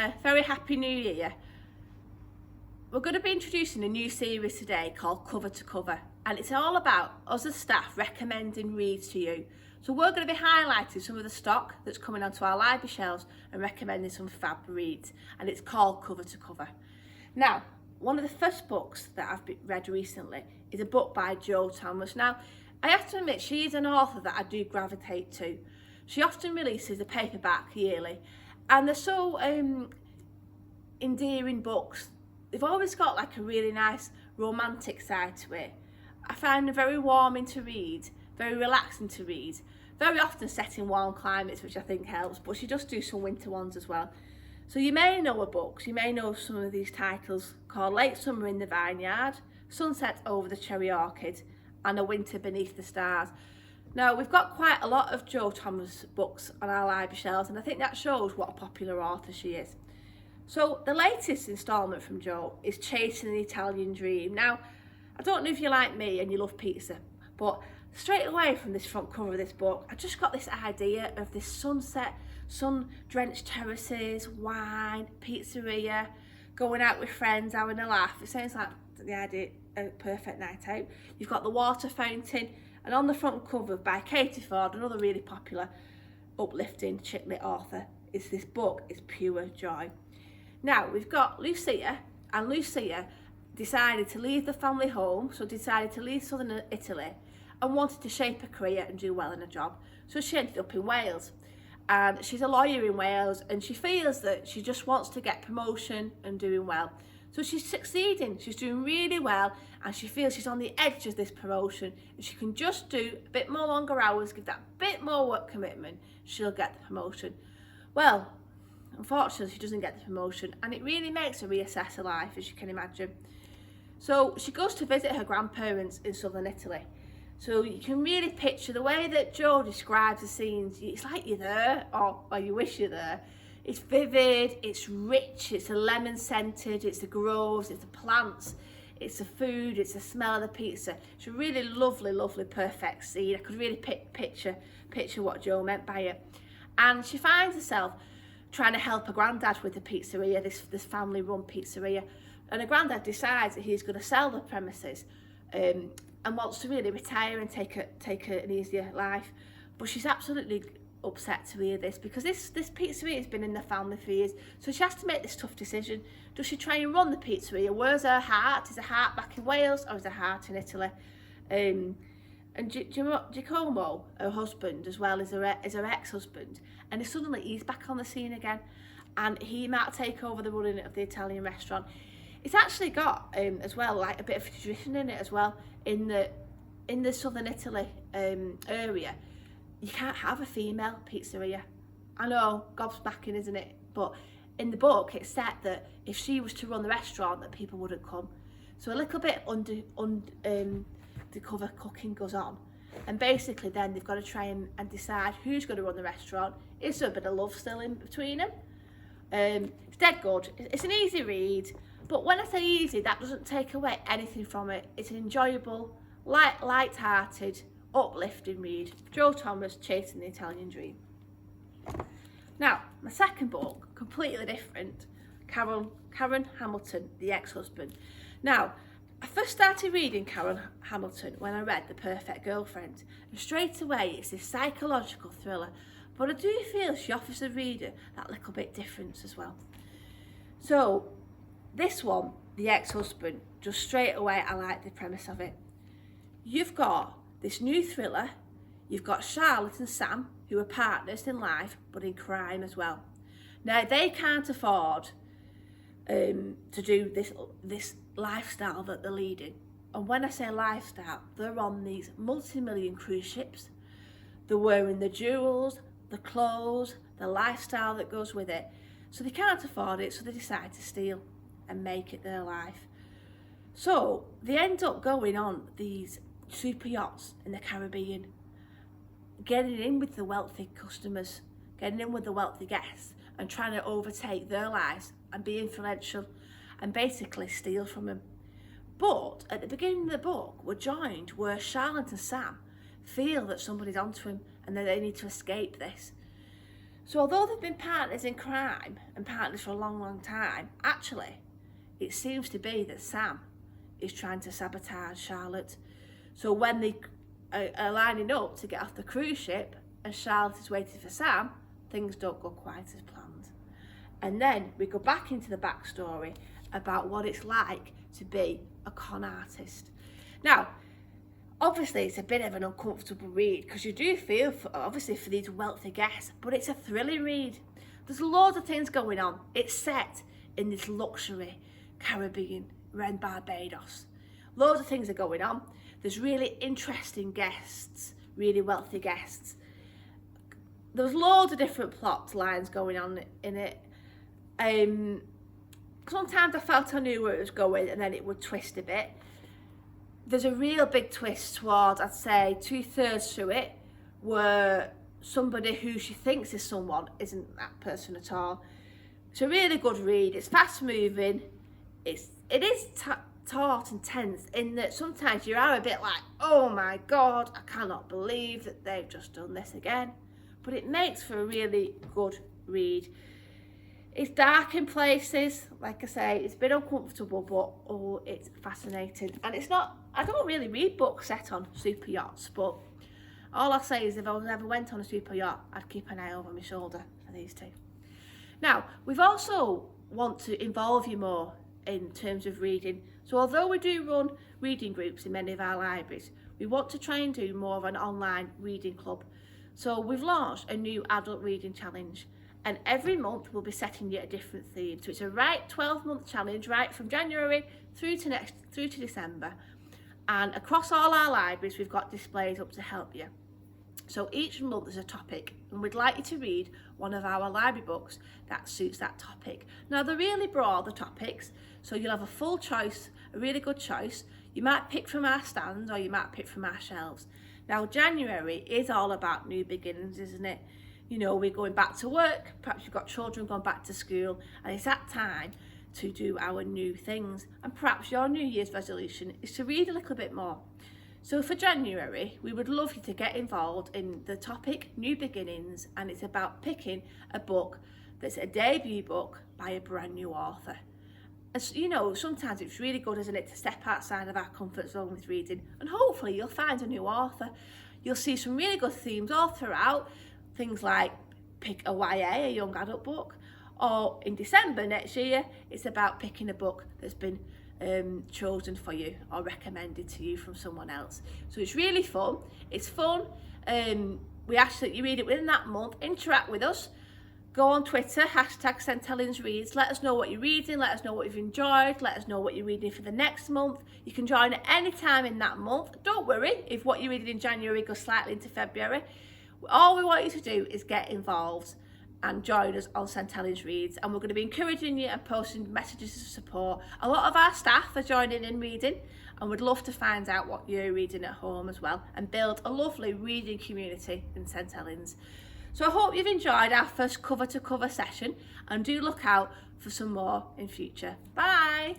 a very happy new year. We're going to be introducing a new series today called Cover to Cover, and it's all about us as staff recommending reads to you. So we're going to be highlighting some of the stock that's coming onto our library shelves and recommending some fab reads, and it's called Cover to Cover. Now, one of the first books that I've read recently is a book by Jo Thomas. Now, I have to admit, she's an author that I do gravitate to. She often releases a paperback yearly, and they're so endearing books. They've always got like a really nice romantic side to it. I find them very warming to read, very relaxing to read, very often set in warm climates, which I think helps, but she does do some winter ones as well. So you may know her books, you may know some of these titles called Late Summer in the Vineyard, Sunset Over the Cherry Orchid, and A Winter Beneath the Stars. Now, we've got quite a lot of Jo Thomas books on our library shelves, and I think that shows what a popular author she is. So the latest instalment from Jo is Chasing the Italian Dream. Now, I don't know if you're like me and you love pizza, but straight away from this front cover of this book, I just got this idea of this sunset, sun-drenched terraces, wine, pizzeria, going out with friends, having a laugh. It sounds like the idea of a perfect night out. You've got the water fountain, and on the front cover by Katie Ford, another really popular, uplifting chick lit author, is this book is pure joy. Now, we've got Lucia, and Lucia decided to leave the family home, so decided to leave southern Italy, and wanted to shape a career and do well in a job. So she ended up in Wales, and she's a lawyer in Wales, and she feels that she just wants to get promotion and doing well. So she's succeeding, she's doing really well, and she feels she's on the edge of this promotion. If she can just do a bit more longer hours, give that bit more work commitment, she'll get the promotion. Well, unfortunately, she doesn't get the promotion, and it really makes her reassess her life, as you can imagine. So she goes to visit her grandparents in southern Italy. So you can really picture the way that Jo describes the scenes. It's like you're there, or you wish you're there. It's vivid, it's rich, it's a lemon scented, it's the groves, it's the plants, it's the food, it's the smell of the pizza. It's a really lovely, lovely, perfect scene. I could really picture what Jo meant by it. And she finds herself trying to help her granddad with the pizzeria, this family-run pizzeria. And her granddad decides that he's going to sell the premises and wants to really retire and take an easier life. But she's absolutely upset to hear this, because this pizzeria has been in the family for years. So she has to make this tough decision. Does she try and run the pizzeria? Where's her heart? Is her heart back in Wales, or is her heart in Italy? And Giacomo, her husband, as well as her ex-husband, and suddenly he's back on the scene again, and he might take over the running of the Italian restaurant. It's actually got as well like a bit of tradition in it as well. In the southern Italy area, you can't have a female pizzeria. I know, gobsmacking, isn't it? But in the book, it's said that if she was to run the restaurant, that people wouldn't come. So a little bit undercover cooking goes on, and basically then they've got to try and decide who's going to run the restaurant. Is there a bit of love still in between them? It's dead good. It's an easy read, but when I say easy, that doesn't take away anything from it. It's an enjoyable, light-hearted, uplifting read. Jo Thomas, Chasing the Italian Dream. Now, my second book, completely different, Karen Hamilton, The Ex-Husband. Now, I first started reading Karen Hamilton when I read The Perfect Girlfriend, and straight away it's this psychological thriller, but I do feel she offers the reader that little bit difference as well. So this one, The Ex-Husband, just straight away I like the premise of it. You've got this new thriller, you've got Charlotte and Sam, who are partners in life, but in crime as well. Now, they can't afford to do this lifestyle that they're leading. And when I say lifestyle, they're on these multi-million cruise ships. They're wearing the jewels, the clothes, the lifestyle that goes with it. So they can't afford it, so they decide to steal and make it their life. So they end up going on these super yachts in the Caribbean, getting in with the wealthy customers, getting in with the wealthy guests, and trying to overtake their lives and be influential and basically steal from them. But at the beginning of the book, we're joined where Charlotte and Sam feel that somebody's onto him and that they need to escape this. So although they've been partners in crime and partners for a long, long time, actually, it seems to be that Sam is trying to sabotage Charlotte. So when they are lining up to get off the cruise ship and Charlotte is waiting for Sam, things don't go quite as planned. And then we go back into the backstory about what it's like to be a con artist. Now, obviously it's a bit of an uncomfortable read because you do feel obviously for these wealthy guests, but it's a thrilling read. There's loads of things going on. It's set in this luxury Caribbean, around Barbados. Loads of things are going on. There's really interesting guests, really wealthy guests. There's loads of different plot lines going on in it. Sometimes I felt I knew where it was going and then it would twist a bit. There's a real big twist towards, I'd say, 2/3 through it, where somebody who she thinks is someone isn't that person at all. It's a really good read. It's fast moving. It is taut and tense in that sometimes you are a bit like, oh my God, I cannot believe that they've just done this again. But it makes for a really good read. It's dark in places, like I say, it's a bit uncomfortable, but oh, it's fascinating. And it's not, I don't really read books set on super yachts, but all I'll say is if I ever went on a super yacht, I'd keep an eye over my shoulder for these two. Now, we've also want to involve you more in terms of reading. So although we do run reading groups in many of our libraries, we want to try and do more of an online reading club. So we've launched a new adult reading challenge, and every month we'll be setting you a different theme. So it's a 12-month challenge, right from January through to December. And across all our libraries, we've got displays up to help you. So each month is a topic, and we'd like you to read one of our library books that suits that topic. Now they're really broad, the topics, so you'll have a full choice, a really good choice. You might pick from our stands or you might pick from our shelves. Now January is all about new beginnings, isn't it? You know, we're going back to work, perhaps you've got children going back to school, and it's that time to do our new things. And perhaps your New Year's resolution is to read a little bit more. So for January, we would love you to get involved in the topic New Beginnings, and it's about picking a book that's a debut book by a brand new author. As you know, sometimes it's really good, isn't it, to step outside of our comfort zone with reading, and hopefully you'll find a new author. You'll see some really good themes all throughout, things like pick a YA, a young adult book, or in December next year, it's about picking a book that's been chosen for you or recommended to you from someone else. So it's really fun. It's fun. We ask that you read it within that month. Interact with us. Go on Twitter, #StHLibsLibraryCatalogue. Let us know what you're reading. Let us know what you've enjoyed. Let us know what you're reading for the next month. You can join at any time in that month. Don't worry if what you're reading in January goes slightly into February. All we want you to do is get involved and join us on St Helens Reads, and we're going to be encouraging you and posting messages of support. A lot of our staff are joining in reading, and we'd love to find out what you're reading at home as well and build a lovely reading community in St Helens. So I hope you've enjoyed our first cover to cover session, and do look out for some more in future. Bye!